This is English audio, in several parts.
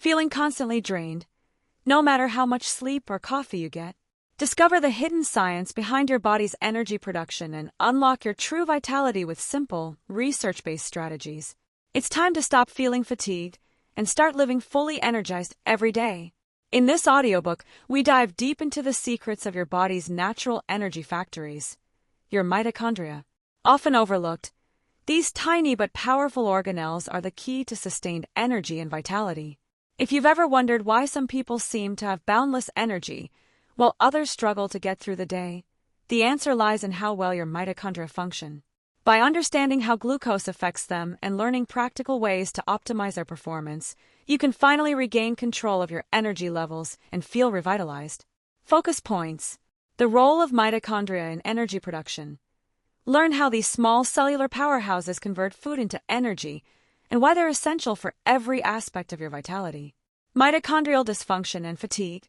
feeling constantly drained, no matter how much sleep or coffee you get? Discover the hidden science behind your body's energy production and unlock your true vitality with simple, research-based strategies. It's time to stop feeling fatigued and start living fully energized every day. In this audiobook, we dive deep into the secrets of your body's natural energy factories, your mitochondria. Often overlooked, these tiny but powerful organelles are the key to sustained energy and vitality. If you've ever wondered why some people seem to have boundless energy while others struggle to get through the day, the answer lies in how well your mitochondria function. By understanding how glucose affects them and learning practical ways to optimize their performance, you can finally regain control of your energy levels and feel revitalized. Focus points: the role of mitochondria in energy production. Learn how these small cellular powerhouses convert food into energy and why they're essential for every aspect of your vitality. Mitochondrial dysfunction and fatigue.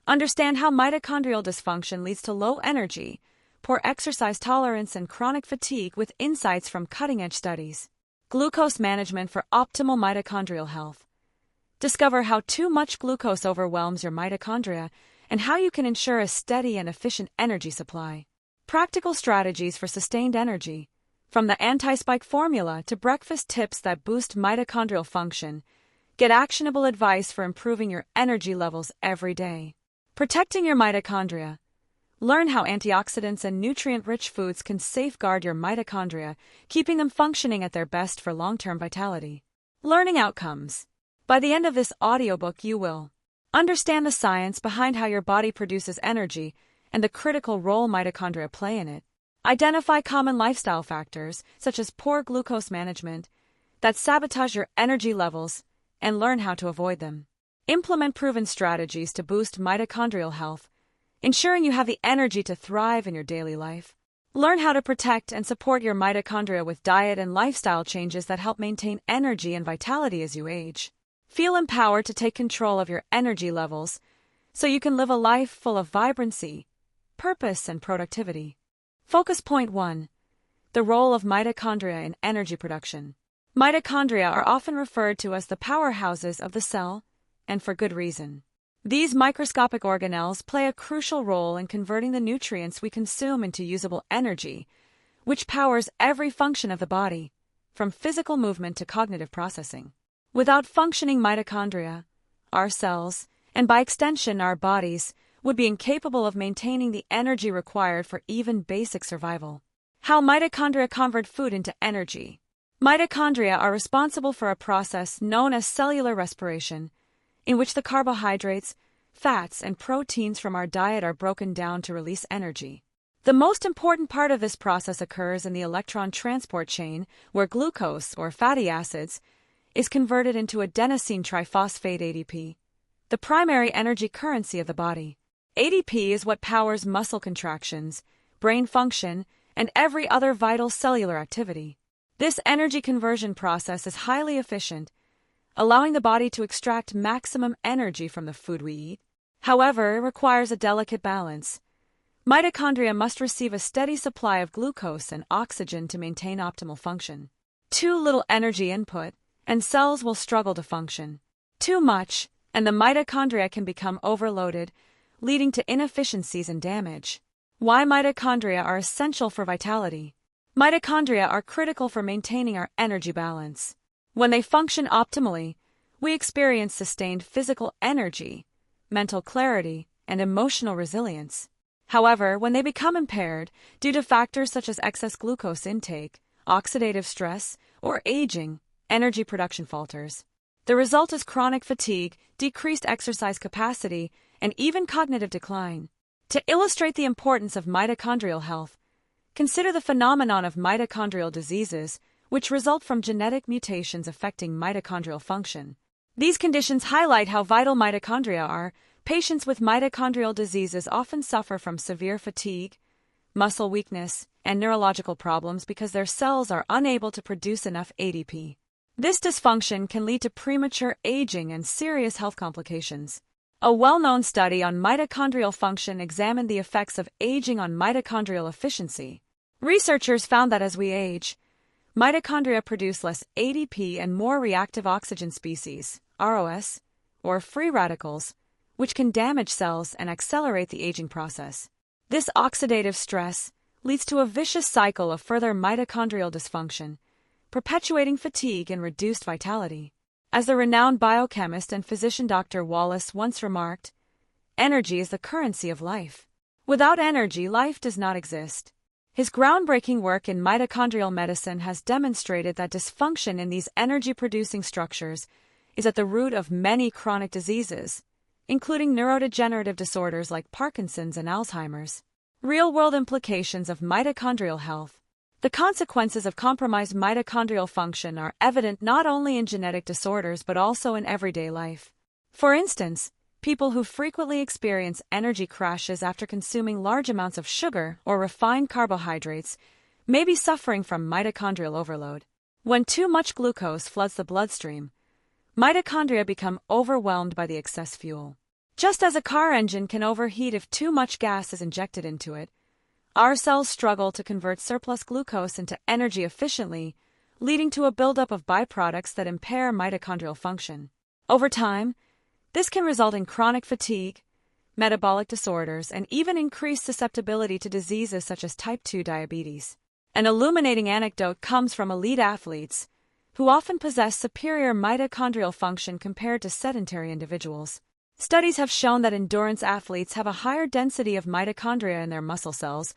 Understand how mitochondrial dysfunction leads to low energy, poor exercise tolerance, and chronic fatigue with insights from cutting-edge studies. Glucose management for optimal mitochondrial health. Discover how too much glucose overwhelms your mitochondria and how you can ensure a steady and efficient energy supply. Practical strategies for sustained energy. From the anti-spike formula to breakfast tips that boost mitochondrial function, get actionable advice for improving your energy levels every day. Protecting your mitochondria. Learn how antioxidants and nutrient-rich foods can safeguard your mitochondria, keeping them functioning at their best for long-term vitality. Learning outcomes. By the end of this audiobook, you will understand the science behind how your body produces energy and the critical role mitochondria play in it. Identify common lifestyle factors, such as poor glucose management, that sabotage your energy levels, and learn how to avoid them. Implement proven strategies to boost mitochondrial health, ensuring you have the energy to thrive in your daily life. Learn how to protect and support your mitochondria with diet and lifestyle changes that help maintain energy and vitality as you age. Feel empowered to take control of your energy levels so you can live a life full of vibrancy, purpose, and productivity. Focus point 1. The role of mitochondria in energy production. Mitochondria are often referred to as the powerhouses of the cell, and for good reason. These microscopic organelles play a crucial role in converting the nutrients we consume into usable energy, which powers every function of the body, from physical movement to cognitive processing. Without functioning mitochondria, our cells, and by extension our bodies, would be incapable of maintaining the energy required for even basic survival. How mitochondria convert food into energy. Mitochondria are responsible for a process known as cellular respiration, in which the carbohydrates, fats, and proteins from our diet are broken down to release energy. The most important part of this process occurs in the electron transport chain, where glucose, or fatty acids, is converted into adenosine triphosphate ADP, the primary energy currency of the body. ADP is what powers muscle contractions, brain function, and every other vital cellular activity. This energy conversion process is highly efficient, allowing the body to extract maximum energy from the food we eat. However, it requires a delicate balance. Mitochondria must receive a steady supply of glucose and oxygen to maintain optimal function. Too little energy input, and cells will struggle to function. Too much, and the mitochondria can become overloaded, leading to inefficiencies and damage. Why mitochondria are essential for vitality. Mitochondria are critical for maintaining our energy balance. When they function optimally, we experience sustained physical energy, mental clarity, and emotional resilience. However, when they become impaired due to factors such as excess glucose intake, oxidative stress, or aging, energy production falters. The result is chronic fatigue, decreased exercise capacity, and even cognitive decline. To illustrate the importance of mitochondrial health, consider the phenomenon of mitochondrial diseases, which result from genetic mutations affecting mitochondrial function. These conditions highlight how vital mitochondria are. Patients with mitochondrial diseases often suffer from severe fatigue, muscle weakness, and neurological problems because their cells are unable to produce enough ADP. This dysfunction can lead to premature aging and serious health complications. A well-known study on mitochondrial function examined the effects of aging on mitochondrial efficiency. Researchers found that as we age, mitochondria produce less ADP and more reactive oxygen species, ROS, or free radicals, which can damage cells and accelerate the aging process. This oxidative stress leads to a vicious cycle of further mitochondrial dysfunction, perpetuating fatigue and reduced vitality. As the renowned biochemist and physician Dr. Wallace once remarked, "Energy is the currency of life. Without energy, life does not exist." His groundbreaking work in mitochondrial medicine has demonstrated that dysfunction in these energy-producing structures is at the root of many chronic diseases, including neurodegenerative disorders like Parkinson's and Alzheimer's. Real-world implications of mitochondrial health. The consequences of compromised mitochondrial function are evident not only in genetic disorders but also in everyday life. For instance, people who frequently experience energy crashes after consuming large amounts of sugar or refined carbohydrates may be suffering from mitochondrial overload. When too much glucose floods the bloodstream, mitochondria become overwhelmed by the excess fuel. Just as a car engine can overheat if too much gas is injected into it, our cells struggle to convert surplus glucose into energy efficiently, leading to a buildup of byproducts that impair mitochondrial function. Over time, this can result in chronic fatigue, metabolic disorders, and even increased susceptibility to diseases such as type 2 diabetes. An illuminating anecdote comes from elite athletes, who often possess superior mitochondrial function compared to sedentary individuals. Studies have shown that endurance athletes have a higher density of mitochondria in their muscle cells,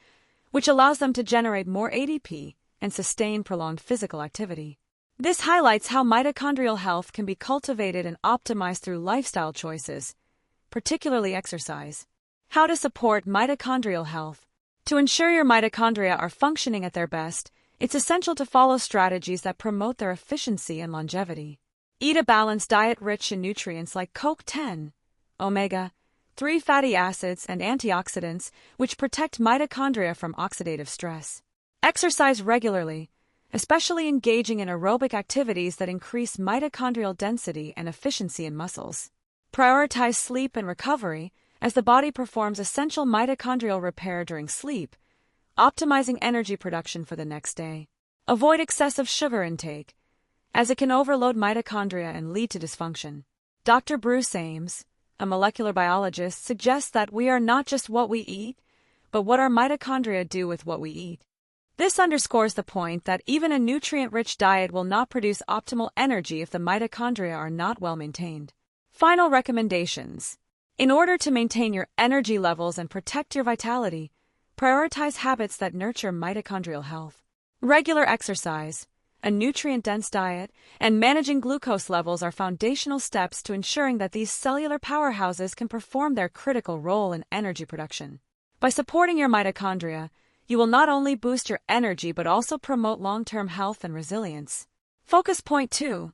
which allows them to generate more ATP and sustain prolonged physical activity. This highlights how mitochondrial health can be cultivated and optimized through lifestyle choices, particularly exercise. How to support mitochondrial health. To ensure your mitochondria are functioning at their best, it's essential to follow strategies that promote their efficiency and longevity. Eat a balanced diet rich in nutrients like CoQ10, omega-3 fatty acids, and antioxidants, which protect mitochondria from oxidative stress. Exercise regularly, especially engaging in aerobic activities that increase mitochondrial density and efficiency in muscles. Prioritize sleep and recovery, as the body performs essential mitochondrial repair during sleep, optimizing energy production for the next day. Avoid excessive sugar intake, as it can overload mitochondria and lead to dysfunction. Dr. Bruce Ames, a molecular biologist, suggests that we are not just what we eat, but what our mitochondria do with what we eat. This underscores the point that even a nutrient-rich diet will not produce optimal energy if the mitochondria are not well maintained. Final recommendations. In order to maintain your energy levels and protect your vitality, prioritize habits that nurture mitochondrial health. Regular exercise, a nutrient-dense diet, and managing glucose levels are foundational steps to ensuring that these cellular powerhouses can perform their critical role in energy production. By supporting your mitochondria, you will not only boost your energy but also promote long-term health and resilience. Focus point 2.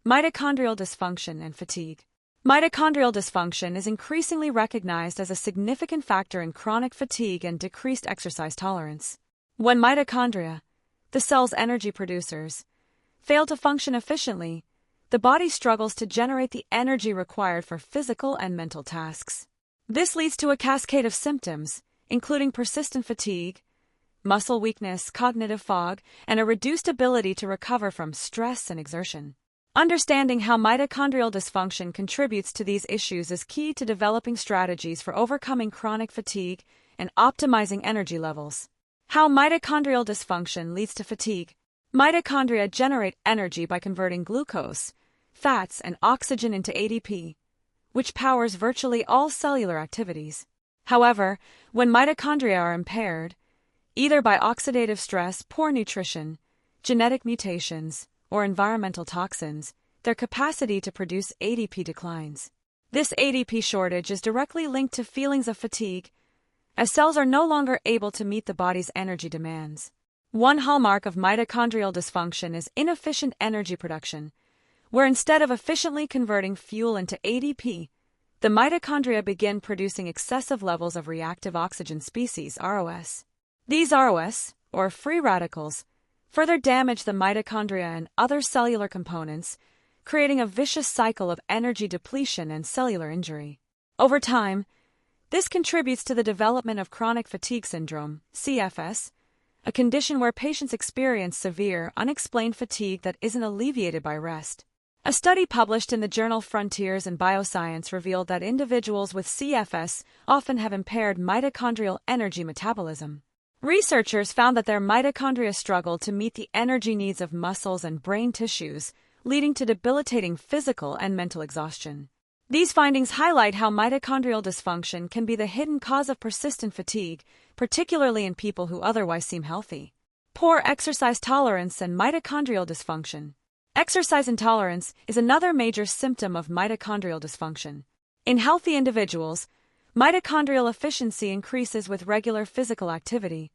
Mitochondrial dysfunction and fatigue. Mitochondrial dysfunction is increasingly recognized as a significant factor in chronic fatigue and decreased exercise tolerance. When mitochondria, the cell's energy producers, fail to function efficiently, the body struggles to generate the energy required for physical and mental tasks. This leads to a cascade of symptoms, including persistent fatigue, muscle weakness, cognitive fog, and a reduced ability to recover from stress and exertion. Understanding how mitochondrial dysfunction contributes to these issues is key to developing strategies for overcoming chronic fatigue and optimizing energy levels. How mitochondrial dysfunction leads to fatigue. Mitochondria generate energy by converting glucose, fats, and oxygen into ATP, which powers virtually all cellular activities. However, when mitochondria are impaired, either by oxidative stress, poor nutrition, genetic mutations, or environmental toxins, their capacity to produce ATP declines. This ATP shortage is directly linked to feelings of fatigue, as cells are no longer able to meet the body's energy demands. One hallmark of mitochondrial dysfunction is inefficient energy production, where instead of efficiently converting fuel into ATP, the mitochondria begin producing excessive levels of reactive oxygen species, ROS. These ROS, or free radicals, further damage the mitochondria and other cellular components, creating a vicious cycle of energy depletion and cellular injury. Over time, this contributes to the development of chronic fatigue syndrome, CFS, a condition where patients experience severe, unexplained fatigue that isn't alleviated by rest. A study published in the journal Frontiers in Bioscience revealed that individuals with CFS often have impaired mitochondrial energy metabolism. Researchers found that their mitochondria struggle to meet the energy needs of muscles and brain tissues, leading to debilitating physical and mental exhaustion. These findings highlight how mitochondrial dysfunction can be the hidden cause of persistent fatigue, particularly in people who otherwise seem healthy. Poor exercise tolerance and mitochondrial dysfunction. Exercise intolerance is another major symptom of mitochondrial dysfunction. In healthy individuals, mitochondrial efficiency increases with regular physical activity,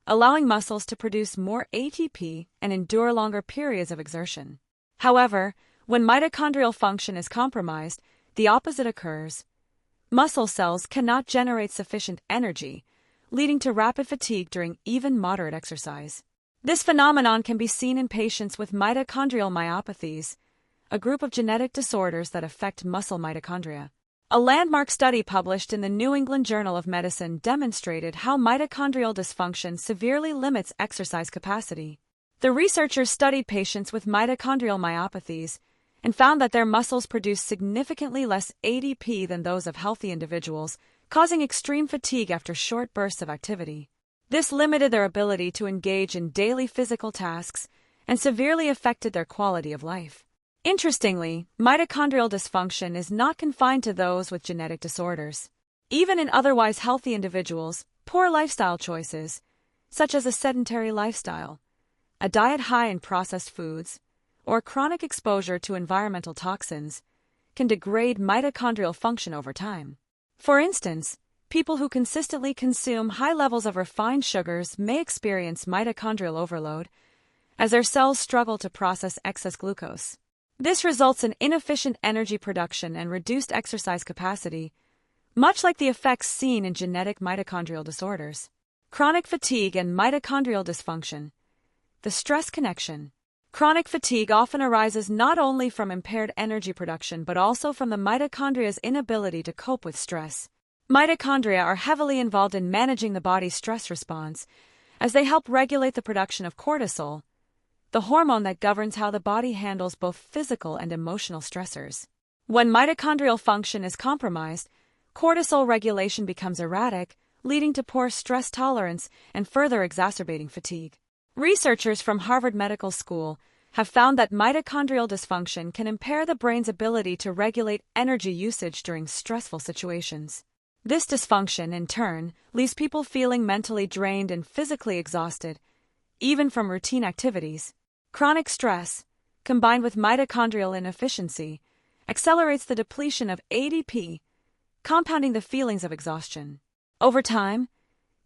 allowing muscles to produce more ATP and endure longer periods of exertion. However, when mitochondrial function is compromised, the opposite occurs. Muscle cells cannot generate sufficient energy, leading to rapid fatigue during even moderate exercise. This phenomenon can be seen in patients with mitochondrial myopathies, a group of genetic disorders that affect muscle mitochondria. A landmark study published in the New England Journal of Medicine demonstrated how mitochondrial dysfunction severely limits exercise capacity. The researchers studied patients with mitochondrial myopathies and found that their muscles produce significantly less ATP than those of healthy individuals, causing extreme fatigue after short bursts of activity. This limited their ability to engage in daily physical tasks and severely affected their quality of life. Interestingly, mitochondrial dysfunction is not confined to those with genetic disorders. Even in otherwise healthy individuals, poor lifestyle choices, such as a sedentary lifestyle, a diet high in processed foods, or chronic exposure to environmental toxins, can degrade mitochondrial function over time. For instance, people who consistently consume high levels of refined sugars may experience mitochondrial overload, as their cells struggle to process excess glucose. This results in inefficient energy production and reduced exercise capacity, much like the effects seen in genetic mitochondrial disorders. Chronic fatigue and mitochondrial dysfunction. The stress connection. Chronic fatigue often arises not only from impaired energy production but also from the mitochondria's inability to cope with stress. Mitochondria are heavily involved in managing the body's stress response, as they help regulate the production of cortisol, the hormone that governs how the body handles both physical and emotional stressors. When mitochondrial function is compromised, cortisol regulation becomes erratic, leading to poor stress tolerance and further exacerbating fatigue. Researchers from Harvard Medical School have found that mitochondrial dysfunction can impair the brain's ability to regulate energy usage during stressful situations. This dysfunction, in turn, leaves people feeling mentally drained and physically exhausted, even from routine activities. Chronic stress, combined with mitochondrial inefficiency, accelerates the depletion of ATP, compounding the feelings of exhaustion. Over time,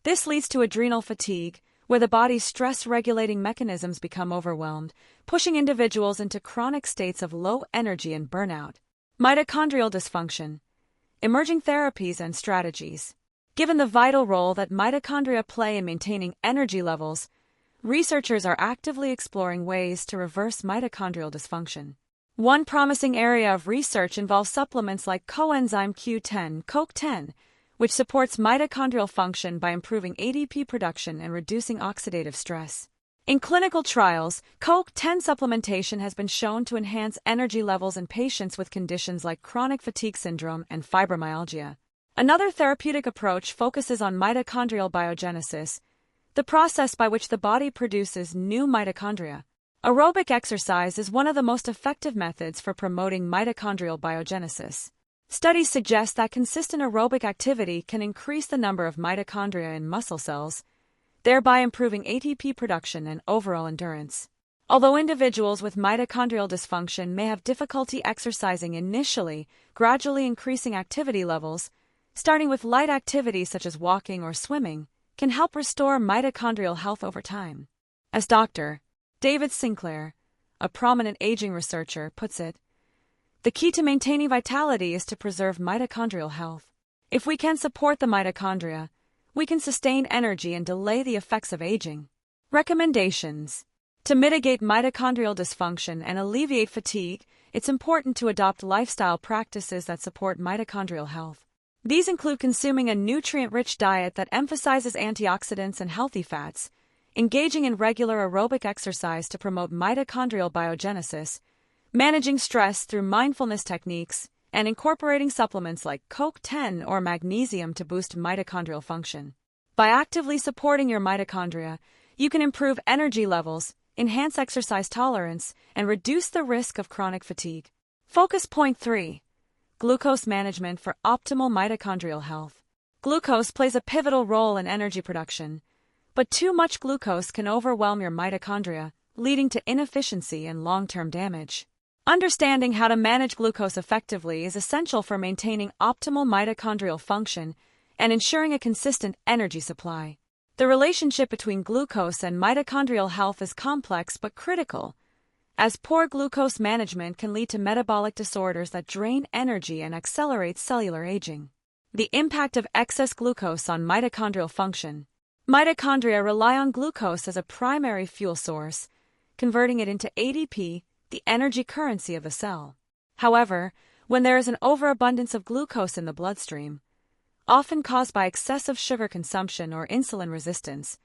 this leads to adrenal fatigue, where the body's stress-regulating mechanisms become overwhelmed, pushing individuals into chronic states of low energy and burnout. Mitochondrial dysfunction. Emerging therapies and strategies. Given the vital role that mitochondria play in maintaining energy levels, researchers are actively exploring ways to reverse mitochondrial dysfunction. One promising area of research involves supplements like coenzyme Q10, CoQ10, which supports mitochondrial function by improving ATP production and reducing oxidative stress. In clinical trials, CoQ10 supplementation has been shown to enhance energy levels in patients with conditions like chronic fatigue syndrome and fibromyalgia. Another therapeutic approach focuses on mitochondrial biogenesis, the process by which the body produces new mitochondria. Aerobic exercise is one of the most effective methods for promoting mitochondrial biogenesis. Studies suggest that consistent aerobic activity can increase the number of mitochondria in muscle cells, thereby improving ATP production and overall endurance. Although individuals with mitochondrial dysfunction may have difficulty exercising initially, gradually increasing activity levels, starting with light activities such as walking or swimming, can help restore mitochondrial health over time. As Dr. David Sinclair, a prominent aging researcher, puts it, the key to maintaining vitality is to preserve mitochondrial health. If we can support the mitochondria, we can sustain energy and delay the effects of aging. Recommendations. To mitigate mitochondrial dysfunction and alleviate fatigue, it's important to adopt lifestyle practices that support mitochondrial health. These include consuming a nutrient-rich diet that emphasizes antioxidants and healthy fats, engaging in regular aerobic exercise to promote mitochondrial biogenesis, managing stress through mindfulness techniques, and incorporating supplements like CoQ10 or magnesium to boost mitochondrial function. By actively supporting your mitochondria, you can improve energy levels, enhance exercise tolerance, and reduce the risk of chronic fatigue. Focus point 3. Glucose management for optimal mitochondrial health. Glucose plays a pivotal role in energy production, but too much glucose can overwhelm your mitochondria, leading to inefficiency and long-term damage. Understanding how to manage glucose effectively is essential for maintaining optimal mitochondrial function and ensuring a consistent energy supply. The relationship between glucose and mitochondrial health is complex but critical, as poor glucose management can lead to metabolic disorders that drain energy and accelerate cellular aging. The impact of excess glucose on mitochondrial function. Mitochondria rely on glucose as a primary fuel source, converting it into ADP, the energy currency of the cell. However, when there is an overabundance of glucose in the bloodstream, often caused by excessive sugar consumption or insulin resistance,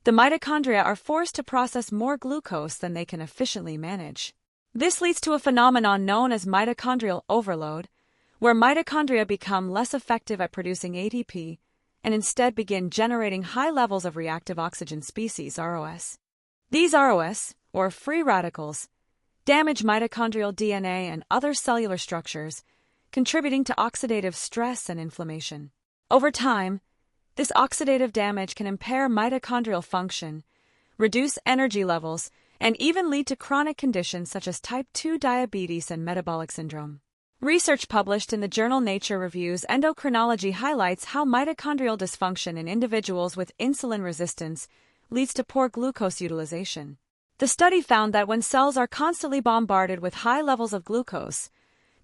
the mitochondria are forced to process more glucose than they can efficiently manage. This leads to a phenomenon known as mitochondrial overload, where mitochondria become less effective at producing ATP and instead begin generating high levels of reactive oxygen species (ROS). These ROS, or free radicals, damage mitochondrial DNA and other cellular structures, contributing to oxidative stress and inflammation. Over time, this oxidative damage can impair mitochondrial function, reduce energy levels, and even lead to chronic conditions such as type 2 diabetes and metabolic syndrome. Research published in the journal Nature Reviews Endocrinology highlights how mitochondrial dysfunction in individuals with insulin resistance leads to poor glucose utilization. The study found that when cells are constantly bombarded with high levels of glucose,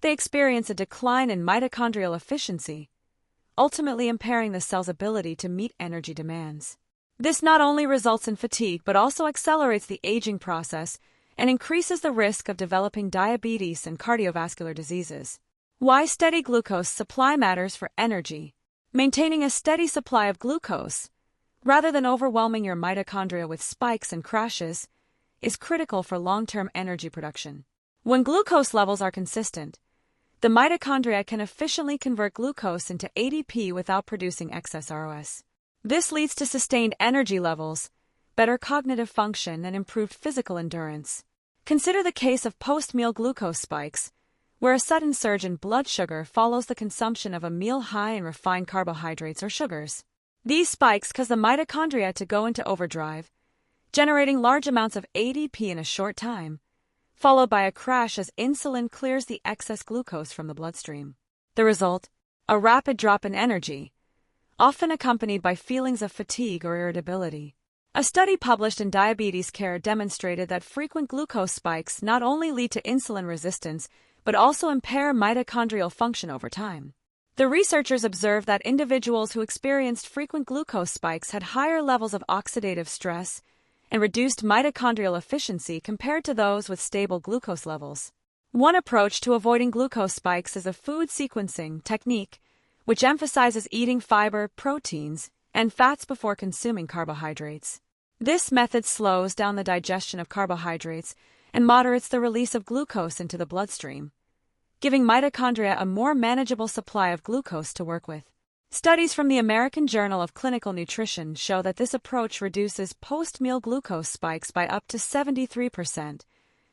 they experience a decline in mitochondrial efficiency, ultimately impairing the cell's ability to meet energy demands. This not only results in fatigue but also accelerates the aging process and increases the risk of developing diabetes and cardiovascular diseases. Why steady glucose supply matters for energy. Maintaining a steady supply of glucose, rather than overwhelming your mitochondria with spikes and crashes, is critical for long-term energy production. When glucose levels are consistent, the mitochondria can efficiently convert glucose into ADP without producing excess ROS. This leads to sustained energy levels, better cognitive function, and improved physical endurance. Consider the case of post-meal glucose spikes, where a sudden surge in blood sugar follows the consumption of a meal high in refined carbohydrates or sugars. These spikes cause the mitochondria to go into overdrive, generating large amounts of ADP in a short time, followed by a crash as insulin clears the excess glucose from the bloodstream. The result? A rapid drop in energy, often accompanied by feelings of fatigue or irritability. A study published in Diabetes Care demonstrated that frequent glucose spikes not only lead to insulin resistance but also impair mitochondrial function over time. The researchers observed that individuals who experienced frequent glucose spikes had higher levels of oxidative stress and reduced mitochondrial efficiency compared to those with stable glucose levels. One approach to avoiding glucose spikes is a food sequencing technique, which emphasizes eating fiber, proteins, and fats before consuming carbohydrates. This method slows down the digestion of carbohydrates and moderates the release of glucose into the bloodstream, giving mitochondria a more manageable supply of glucose to work with. Studies from the American Journal of Clinical Nutrition show that this approach reduces post-meal glucose spikes by up to 73%,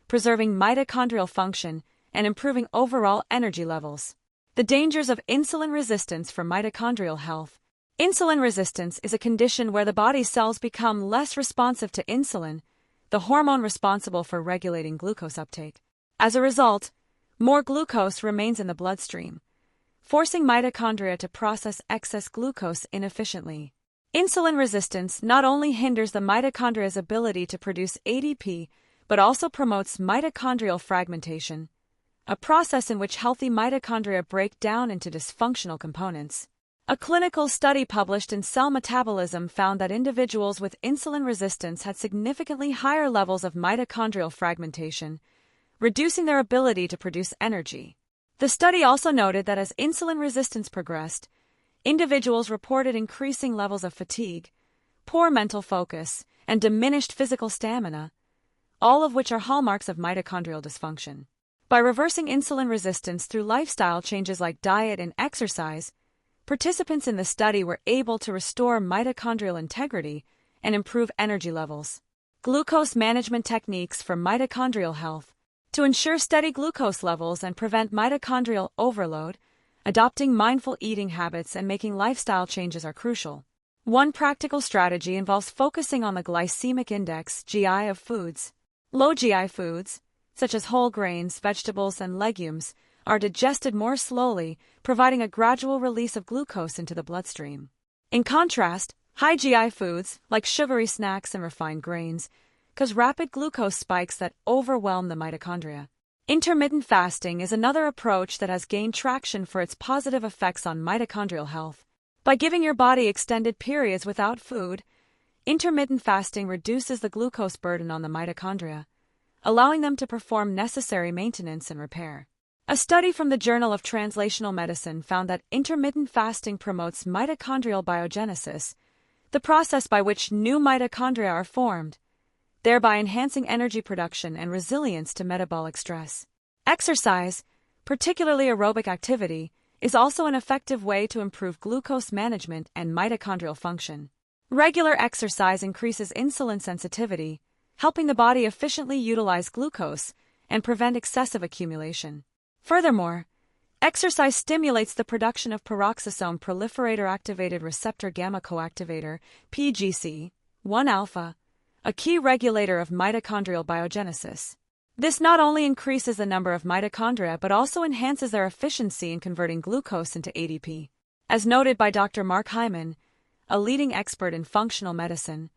preserving mitochondrial function and improving overall energy levels. The dangers of insulin resistance for mitochondrial health. Insulin resistance is a condition where the body's cells become less responsive to insulin, the hormone responsible for regulating glucose uptake. As a result, more glucose remains in the bloodstream, forcing mitochondria to process excess glucose inefficiently. Insulin resistance not only hinders the mitochondria's ability to produce ADP, but also promotes mitochondrial fragmentation, a process in which healthy mitochondria break down into dysfunctional components. A clinical study published in Cell Metabolism found that individuals with insulin resistance had significantly higher levels of mitochondrial fragmentation, reducing their ability to produce energy. The study also noted that as insulin resistance progressed, individuals reported increasing levels of fatigue, poor mental focus, and diminished physical stamina, all of which are hallmarks of mitochondrial dysfunction. By reversing insulin resistance through lifestyle changes like diet and exercise, participants in the study were able to restore mitochondrial integrity and improve energy levels. Glucose management techniques for mitochondrial health. To ensure steady glucose levels and prevent mitochondrial overload, adopting mindful eating habits and making lifestyle changes are crucial. One practical strategy involves focusing on the glycemic index (GI) of foods. Low GI foods, such as whole grains, vegetables, and legumes, are digested more slowly, providing a gradual release of glucose into the bloodstream. In contrast, high GI foods, like sugary snacks and refined grains, cause rapid glucose spikes that overwhelm the mitochondria. Intermittent fasting is another approach that has gained traction for its positive effects on mitochondrial health. By giving your body extended periods without food, intermittent fasting reduces the glucose burden on the mitochondria, allowing them to perform necessary maintenance and repair. A study from the Journal of Translational Medicine found that intermittent fasting promotes mitochondrial biogenesis, the process by which new mitochondria are formed, thereby enhancing energy production and resilience to metabolic stress. Exercise, particularly aerobic activity, is also an effective way to improve glucose management and mitochondrial function. Regular exercise increases insulin sensitivity, helping the body efficiently utilize glucose and prevent excessive accumulation. Furthermore, exercise stimulates the production of peroxisome proliferator activated receptor gamma coactivator, PGC-1-alpha, a key regulator of mitochondrial biogenesis. This not only increases the number of mitochondria but also enhances their efficiency in converting glucose into ADP. As noted by Dr. Mark Hyman, a leading expert in functional medicine,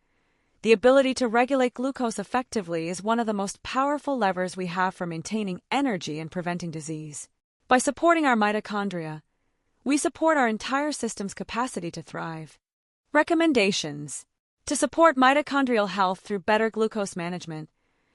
the ability to regulate glucose effectively is one of the most powerful levers we have for maintaining energy and preventing disease. By supporting our mitochondria, we support our entire system's capacity to thrive. Recommendations. To support mitochondrial health through better glucose management,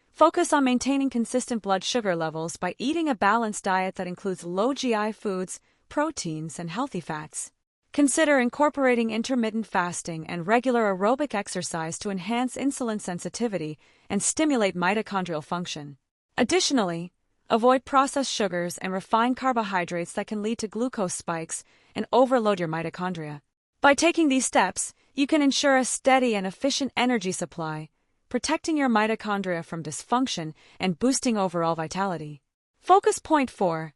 focus on maintaining consistent blood sugar levels by eating a balanced diet that includes low GI foods, proteins, and healthy fats. Consider incorporating intermittent fasting and regular aerobic exercise to enhance insulin sensitivity and stimulate mitochondrial function. Additionally, avoid processed sugars and refined carbohydrates that can lead to glucose spikes and overload your mitochondria. By taking these steps, you can ensure a steady and efficient energy supply, protecting your mitochondria from dysfunction and boosting overall vitality. Focus point 4.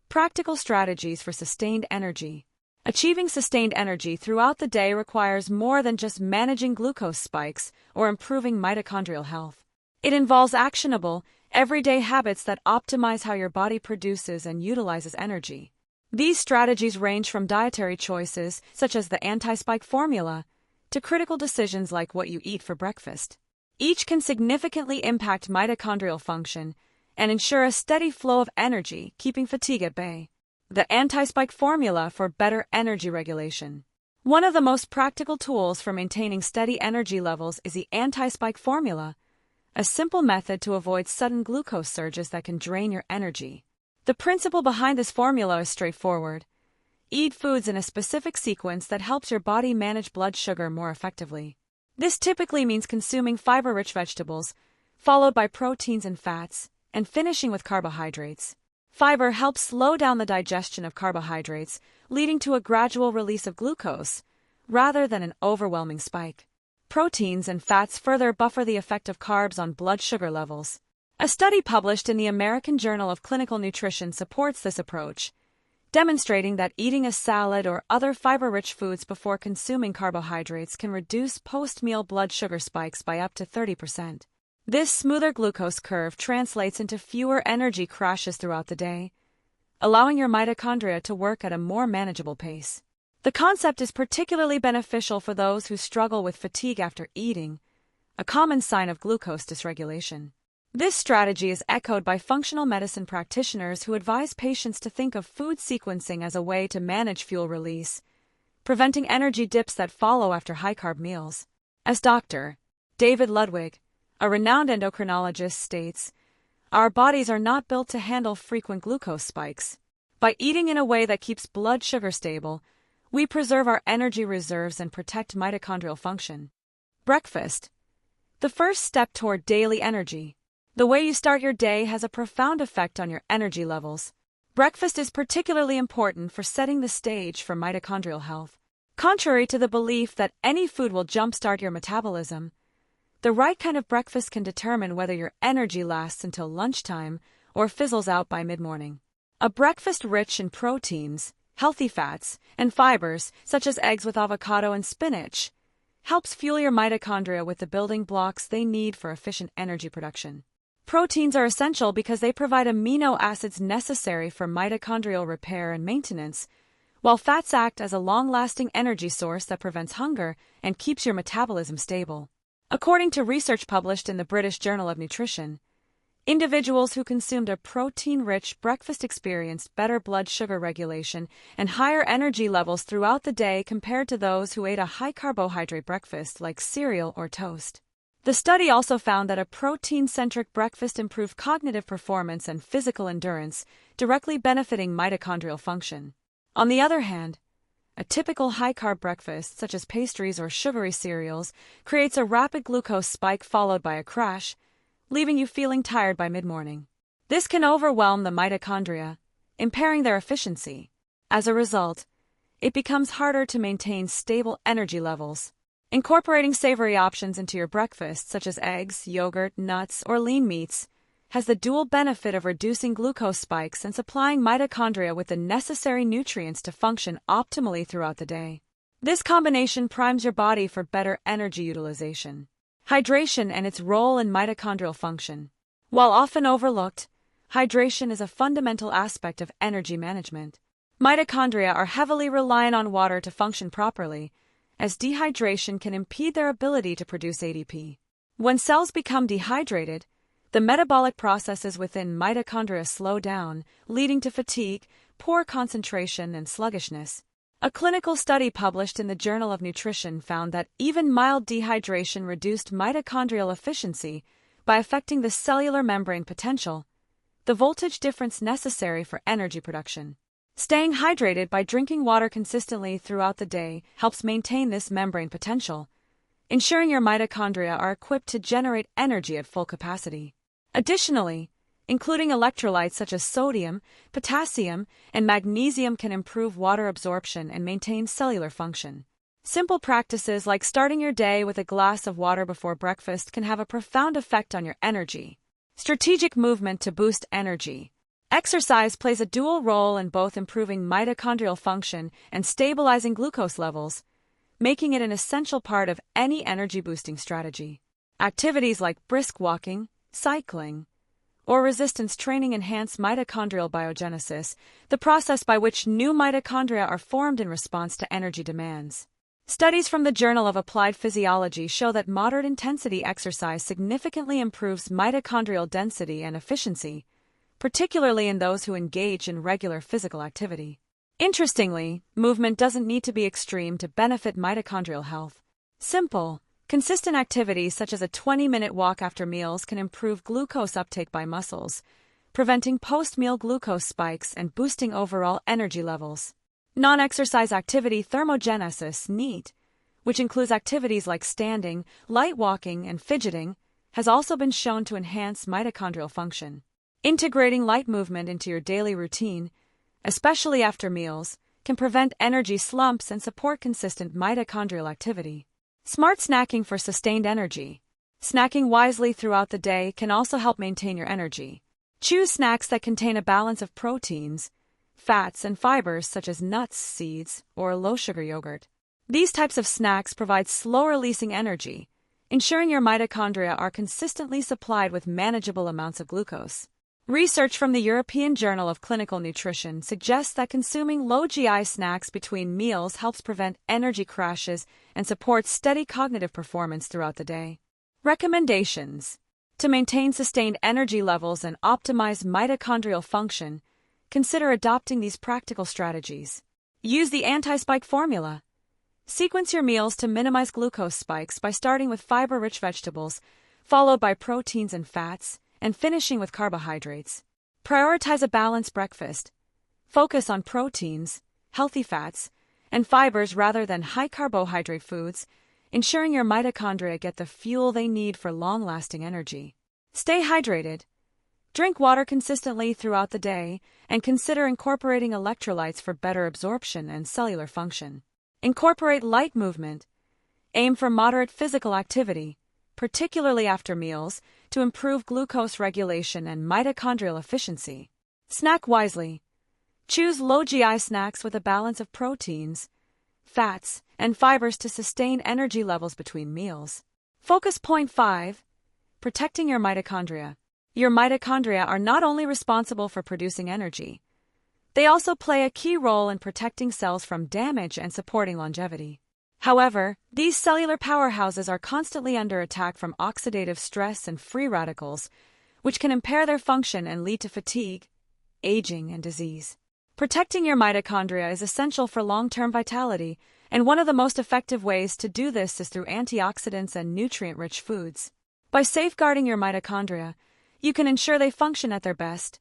Practical strategies for sustained energy. Achieving sustained energy throughout the day requires more than just managing glucose spikes or improving mitochondrial health. It involves actionable, everyday habits that optimize how your body produces and utilizes energy. These strategies range from dietary choices, such as the anti-spike formula, to critical decisions like what you eat for breakfast. Each can significantly impact mitochondrial function and ensure a steady flow of energy, keeping fatigue at bay. The anti-spike formula for better energy regulation. One of the most practical tools for maintaining steady energy levels is the anti-spike formula, a simple method to avoid sudden glucose surges that can drain your energy. The principle behind this formula is straightforward. Eat foods in a specific sequence that helps your body manage blood sugar more effectively. This typically means consuming fiber-rich vegetables, followed by proteins and fats, and finishing with carbohydrates. Fiber helps slow down the digestion of carbohydrates, leading to a gradual release of glucose, rather than an overwhelming spike. Proteins and fats further buffer the effect of carbs on blood sugar levels. A study published in the American Journal of Clinical Nutrition supports this approach, demonstrating that eating a salad or other fiber-rich foods before consuming carbohydrates can reduce post-meal blood sugar spikes by up to 30%. This smoother glucose curve translates into fewer energy crashes throughout the day, allowing your mitochondria to work at a more manageable pace. The concept is particularly beneficial for those who struggle with fatigue after eating, a common sign of glucose dysregulation. This strategy is echoed by functional medicine practitioners who advise patients to think of food sequencing as a way to manage fuel release, preventing energy dips that follow after high-carb meals. As Dr. David Ludwig, a renowned endocrinologist, states, "Our bodies are not built to handle frequent glucose spikes. By eating in a way that keeps blood sugar stable, we preserve our energy reserves and protect mitochondrial function." Breakfast. The first step toward daily energy. The way you start your day has a profound effect on your energy levels. Breakfast is particularly important for setting the stage for mitochondrial health. Contrary to the belief that any food will jumpstart your metabolism, the right kind of breakfast can determine whether your energy lasts until lunchtime or fizzles out by mid-morning. A breakfast rich in proteins, healthy fats, and fibers, such as eggs with avocado and spinach, helps fuel your mitochondria with the building blocks they need for efficient energy production. Proteins are essential because they provide amino acids necessary for mitochondrial repair and maintenance, while fats act as a long-lasting energy source that prevents hunger and keeps your metabolism stable. According to research published in the British Journal of Nutrition, individuals who consumed a protein-rich breakfast experienced better blood sugar regulation and higher energy levels throughout the day compared to those who ate a high-carbohydrate breakfast like cereal or toast. The study also found that a protein-centric breakfast improved cognitive performance and physical endurance, directly benefiting mitochondrial function. On the other hand, a typical high-carb breakfast, such as pastries or sugary cereals, creates a rapid glucose spike followed by a crash, leaving you feeling tired by mid-morning. This can overwhelm the mitochondria, impairing their efficiency. As a result, it becomes harder to maintain stable energy levels. Incorporating savory options into your breakfast, such as eggs, yogurt, nuts, or lean meats, has the dual benefit of reducing glucose spikes and supplying mitochondria with the necessary nutrients to function optimally throughout the day. This combination primes your body for better energy utilization. Hydration and its role in mitochondrial function. While often overlooked, hydration is a fundamental aspect of energy management. Mitochondria are heavily reliant on water to function properly, as dehydration can impede their ability to produce ATP. When cells become dehydrated, the metabolic processes within mitochondria slow down, leading to fatigue, poor concentration, and sluggishness. A clinical study published in the Journal of Nutrition found that even mild dehydration reduced mitochondrial efficiency by affecting the cellular membrane potential, the voltage difference necessary for energy production. Staying hydrated by drinking water consistently throughout the day helps maintain this membrane potential, ensuring your mitochondria are equipped to generate energy at full capacity. Additionally, including electrolytes such as sodium, potassium, and magnesium can improve water absorption and maintain cellular function. Simple practices like starting your day with a glass of water before breakfast can have a profound effect on your energy. Strategic movement to boost energy. Exercise plays a dual role in both improving mitochondrial function and stabilizing glucose levels, making it an essential part of any energy-boosting strategy. Activities like brisk walking, cycling, or resistance training enhance mitochondrial biogenesis, the process by which new mitochondria are formed in response to energy demands. Studies from the Journal of Applied Physiology show that moderate-intensity exercise significantly improves mitochondrial density and efficiency, particularly in those who engage in regular physical activity. Interestingly, movement doesn't need to be extreme to benefit mitochondrial health. Simple, consistent activities such as a 20-minute walk after meals can improve glucose uptake by muscles, preventing post-meal glucose spikes and boosting overall energy levels. Non-exercise activity thermogenesis (NEAT), which includes activities like standing, light walking, and fidgeting, has also been shown to enhance mitochondrial function. Integrating light movement into your daily routine, especially after meals, can prevent energy slumps and support consistent mitochondrial activity. Smart snacking for sustained energy. Snacking wisely throughout the day can also help maintain your energy. Choose snacks that contain a balance of proteins, fats, and fibers such as nuts, seeds, or low-sugar yogurt. These types of snacks provide slow-releasing energy, ensuring your mitochondria are consistently supplied with manageable amounts of glucose. Research from the European Journal of Clinical Nutrition suggests that consuming low GI snacks between meals helps prevent energy crashes and supports steady cognitive performance throughout the day. Recommendations: to maintain sustained energy levels and optimize mitochondrial function, consider adopting these practical strategies. Use the anti-spike formula. Sequence your meals to minimize glucose spikes by starting with fiber-rich vegetables, followed by proteins and fats, and finishing with carbohydrates. Prioritize a balanced breakfast. Focus on proteins, healthy fats, and fibers rather than high-carbohydrate foods, ensuring your mitochondria get the fuel they need for long-lasting energy. Stay hydrated. Drink water consistently throughout the day, and consider incorporating electrolytes for better absorption and cellular function. Incorporate light movement. Aim for moderate physical activity, particularly after meals, to improve glucose regulation and mitochondrial efficiency. Snack wisely. Choose low GI snacks with a balance of proteins, fats, and fibers to sustain energy levels between meals. Focus point 5. Protecting your mitochondria. Your mitochondria are not only responsible for producing energy, they also play a key role in protecting cells from damage and supporting longevity. However, these cellular powerhouses are constantly under attack from oxidative stress and free radicals, which can impair their function and lead to fatigue, aging, and disease. Protecting your mitochondria is essential for long-term vitality, and one of the most effective ways to do this is through antioxidants and nutrient-rich foods. By safeguarding your mitochondria, you can ensure they function at their best,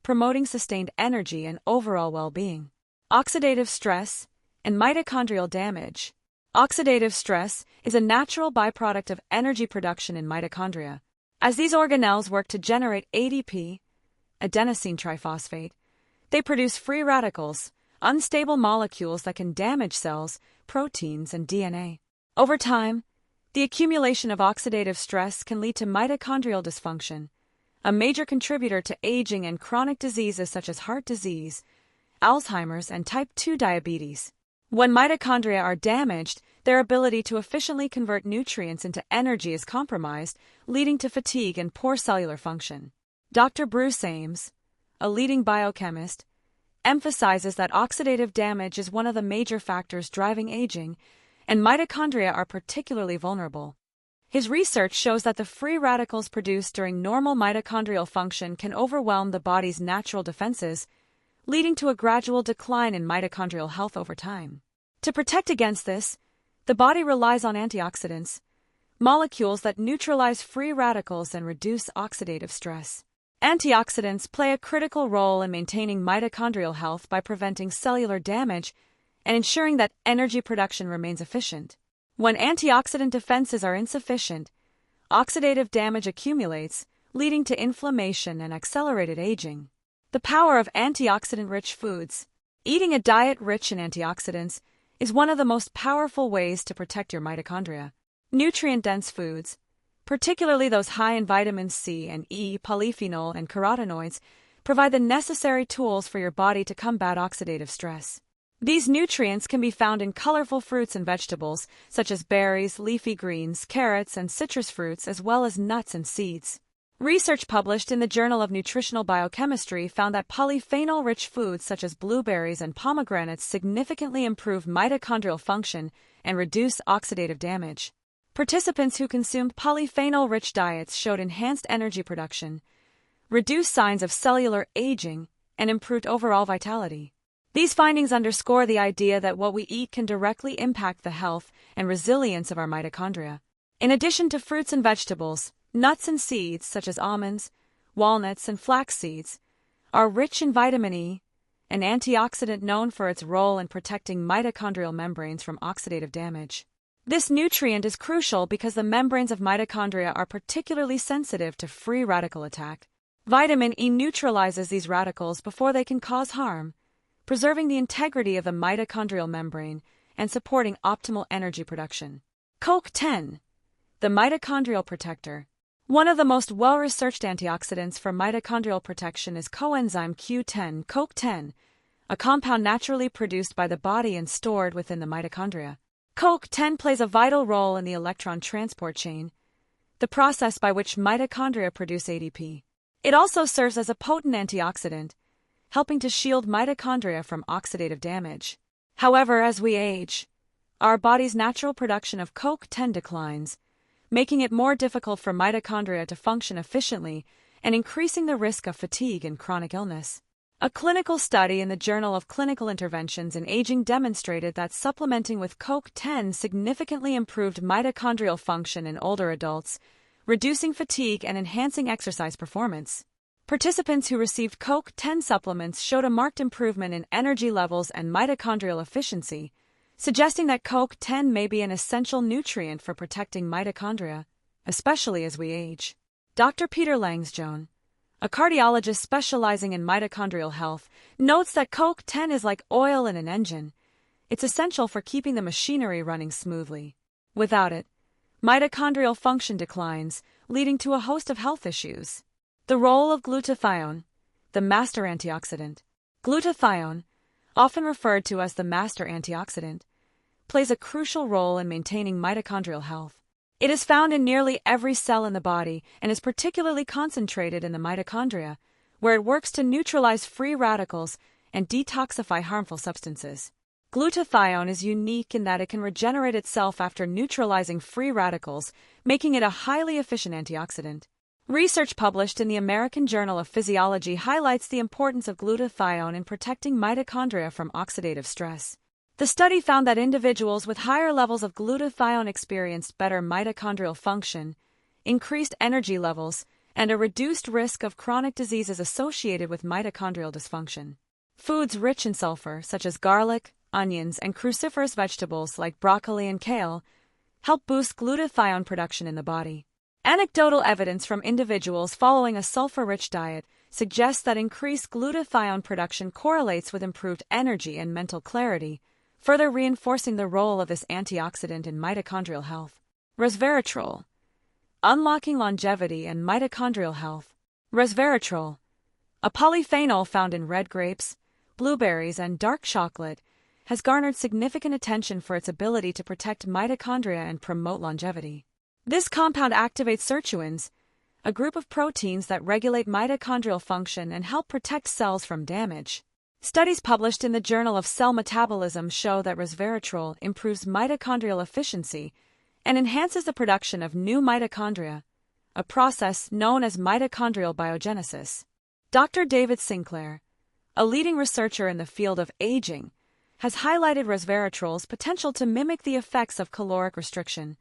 promoting sustained energy and overall well-being. Oxidative stress and mitochondrial damage. Oxidative stress is a natural byproduct of energy production in mitochondria. As these organelles work to generate ADP, adenosine triphosphate, they produce free radicals, unstable molecules that can damage cells, proteins, and DNA. Over time, the accumulation of oxidative stress can lead to mitochondrial dysfunction, a major contributor to aging and chronic diseases such as heart disease, Alzheimer's, and type 2 diabetes. When mitochondria are damaged, their ability to efficiently convert nutrients into energy is compromised, leading to fatigue and poor cellular function. Dr. Bruce Ames, a leading biochemist, emphasizes that oxidative damage is one of the major factors driving aging, and mitochondria are particularly vulnerable. His research shows that the free radicals produced during normal mitochondrial function can overwhelm the body's natural defenses, leading to a gradual decline in mitochondrial health over time. To protect against this, the body relies on antioxidants, molecules that neutralize free radicals and reduce oxidative stress. Antioxidants play a critical role in maintaining mitochondrial health by preventing cellular damage and ensuring that energy production remains efficient. When antioxidant defenses are insufficient, oxidative damage accumulates, leading to inflammation and accelerated aging. The power of antioxidant-rich foods. Eating a diet rich in antioxidants is one of the most powerful ways to protect your mitochondria. Nutrient-dense foods, particularly those high in vitamins C and E, polyphenol, and carotenoids, provide the necessary tools for your body to combat oxidative stress. These nutrients can be found in colorful fruits and vegetables, such as berries, leafy greens, carrots, and citrus fruits, as well as nuts and seeds. Research published in the Journal of Nutritional Biochemistry found that polyphenol-rich foods such as blueberries and pomegranates significantly improve mitochondrial function and reduce oxidative damage. Participants who consumed polyphenol-rich diets showed enhanced energy production, reduced signs of cellular aging, and improved overall vitality. These findings underscore the idea that what we eat can directly impact the health and resilience of our mitochondria. In addition to fruits and vegetables, nuts and seeds such as almonds, walnuts, and flax seeds are rich in vitamin E, an antioxidant known for its role in protecting mitochondrial membranes from oxidative damage. This nutrient is crucial because the membranes of mitochondria are particularly sensitive to free radical attack. Vitamin E neutralizes these radicals before they can cause harm, preserving the integrity of the mitochondrial membrane and supporting optimal energy production. CoQ10, the mitochondrial protector. One of the most well-researched antioxidants for mitochondrial protection is coenzyme Q10, CoQ10, a compound naturally produced by the body and stored within the mitochondria. CoQ10 plays a vital role in the electron transport chain, the process by which mitochondria produce ADP. It also serves as a potent antioxidant, helping to shield mitochondria from oxidative damage. However, as we age, our body's natural production of CoQ10 declines, making it more difficult for mitochondria to function efficiently and increasing the risk of fatigue and chronic illness. A clinical study in the Journal of Clinical Interventions in Aging demonstrated that supplementing with CoQ10 significantly improved mitochondrial function in older adults, reducing fatigue and enhancing exercise performance. Participants who received CoQ10 supplements showed a marked improvement in energy levels and mitochondrial efficiency, suggesting that CoQ10 may be an essential nutrient for protecting mitochondria, especially as we age. Dr. Peter Langsjohn, a cardiologist specializing in mitochondrial health, notes that CoQ10 is like oil in an engine. It's essential for keeping the machinery running smoothly. Without it, mitochondrial function declines, leading to a host of health issues. The role of glutathione, the master antioxidant. Glutathione, often referred to as the master antioxidant, plays a crucial role in maintaining mitochondrial health. It is found in nearly every cell in the body and is particularly concentrated in the mitochondria, where it works to neutralize free radicals and detoxify harmful substances. Glutathione is unique in that it can regenerate itself after neutralizing free radicals, making it a highly efficient antioxidant. Research published in the American Journal of Physiology highlights the importance of glutathione in protecting mitochondria from oxidative stress. The study found that individuals with higher levels of glutathione experienced better mitochondrial function, increased energy levels, and a reduced risk of chronic diseases associated with mitochondrial dysfunction. Foods rich in sulfur, such as garlic, onions, and cruciferous vegetables like broccoli and kale, help boost glutathione production in the body. Anecdotal evidence from individuals following a sulfur-rich diet suggests that increased glutathione production correlates with improved energy and mental clarity, further reinforcing the role of this antioxidant in mitochondrial health. Resveratrol, unlocking longevity and mitochondrial health. Resveratrol, a polyphenol found in red grapes, blueberries, and dark chocolate, has garnered significant attention for its ability to protect mitochondria and promote longevity. This compound activates sirtuins, a group of proteins that regulate mitochondrial function and help protect cells from damage. Studies published in the Journal of Cell Metabolism show that resveratrol improves mitochondrial efficiency and enhances the production of new mitochondria, a process known as mitochondrial biogenesis. Dr. David Sinclair, a leading researcher in the field of aging, has highlighted resveratrol's potential to mimic the effects of caloric restriction,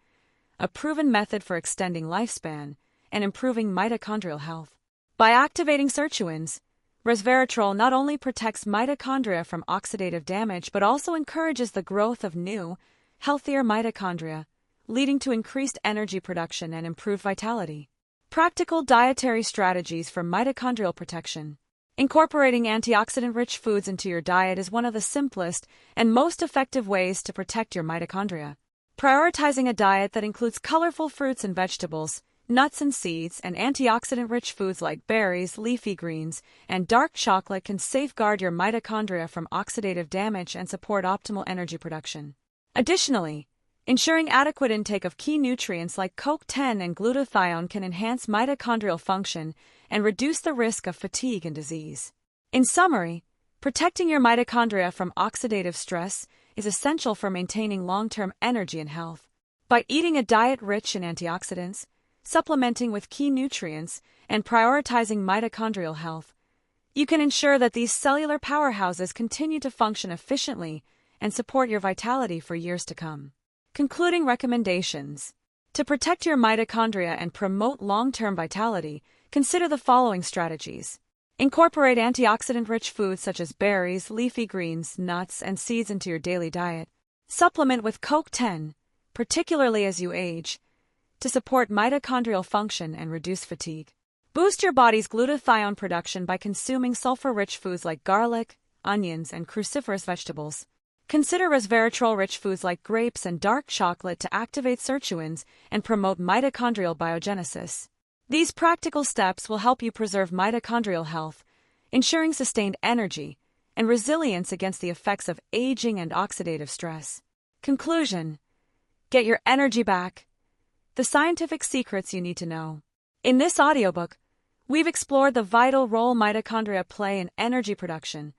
a proven method for extending lifespan and improving mitochondrial health. By activating sirtuins, resveratrol not only protects mitochondria from oxidative damage but also encourages the growth of new, healthier mitochondria, leading to increased energy production and improved vitality. Practical dietary strategies for mitochondrial protection. Incorporating antioxidant-rich foods into your diet is one of the simplest and most effective ways to protect your mitochondria. Prioritizing a diet that includes colorful fruits and vegetables, nuts and seeds, and antioxidant-rich foods like berries, leafy greens, and dark chocolate can safeguard your mitochondria from oxidative damage and support optimal energy production. Additionally, ensuring adequate intake of key nutrients like CoQ10 and glutathione can enhance mitochondrial function and reduce the risk of fatigue and disease. In summary, protecting your mitochondria from oxidative stress is essential for maintaining long-term energy and health. By eating a diet rich in antioxidants, supplementing with key nutrients, and prioritizing mitochondrial health, you can ensure that these cellular powerhouses continue to function efficiently and support your vitality for years to come. Concluding recommendations. To protect your mitochondria and promote long-term vitality, consider the following strategies. Incorporate antioxidant-rich foods such as berries, leafy greens, nuts, and seeds into your daily diet. Supplement with CoQ10, particularly as you age, to support mitochondrial function and reduce fatigue. Boost your body's glutathione production by consuming sulfur-rich foods like garlic, onions, and cruciferous vegetables. Consider resveratrol-rich foods like grapes and dark chocolate to activate sirtuins and promote mitochondrial biogenesis. These practical steps will help you preserve mitochondrial health, ensuring sustained energy and resilience against the effects of aging and oxidative stress. Conclusion. Get your energy back. The scientific secrets you need to know. In this audiobook, we've explored the vital role mitochondria play in energy production,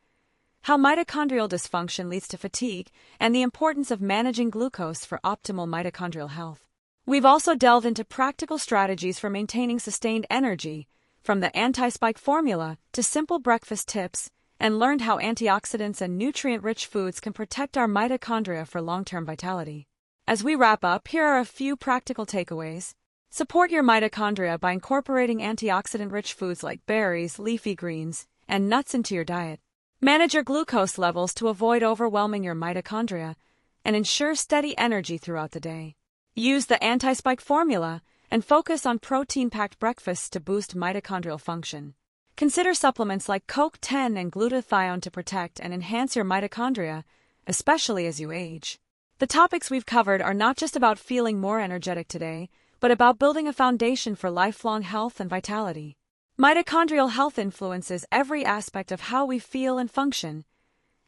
how mitochondrial dysfunction leads to fatigue, and the importance of managing glucose for optimal mitochondrial health. We've also delved into practical strategies for maintaining sustained energy, from the anti-spike formula to simple breakfast tips, and learned how antioxidants and nutrient-rich foods can protect our mitochondria for long-term vitality. As we wrap up, here are a few practical takeaways. Support your mitochondria by incorporating antioxidant-rich foods like berries, leafy greens, and nuts into your diet. Manage your glucose levels to avoid overwhelming your mitochondria and ensure steady energy throughout the day. Use the anti-spike formula and focus on protein-packed breakfasts to boost mitochondrial function. Consider supplements like CoQ10 and glutathione to protect and enhance your mitochondria, especially as you age. The topics we've covered are not just about feeling more energetic today, but about building a foundation for lifelong health and vitality. Mitochondrial health influences every aspect of how we feel and function,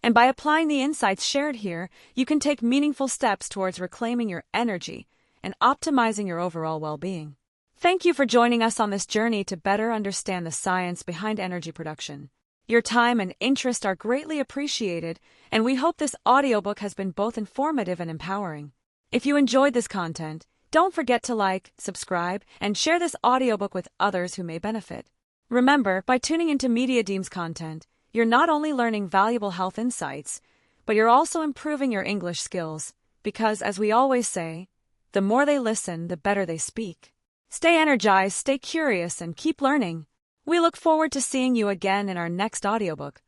and by applying the insights shared here, you can take meaningful steps towards reclaiming your energy and optimizing your overall well-being. Thank you for joining us on this journey to better understand the science behind energy production. Your time and interest are greatly appreciated, and we hope this audiobook has been both informative and empowering. If you enjoyed this content, don't forget to like, subscribe, and share this audiobook with others who may benefit. Remember, by tuning into Media Deem's content, you're not only learning valuable health insights, but you're also improving your English skills, because, as we always say, the more they listen, the better they speak. Stay energized, stay curious, and keep learning. We look forward to seeing you again in our next audiobook.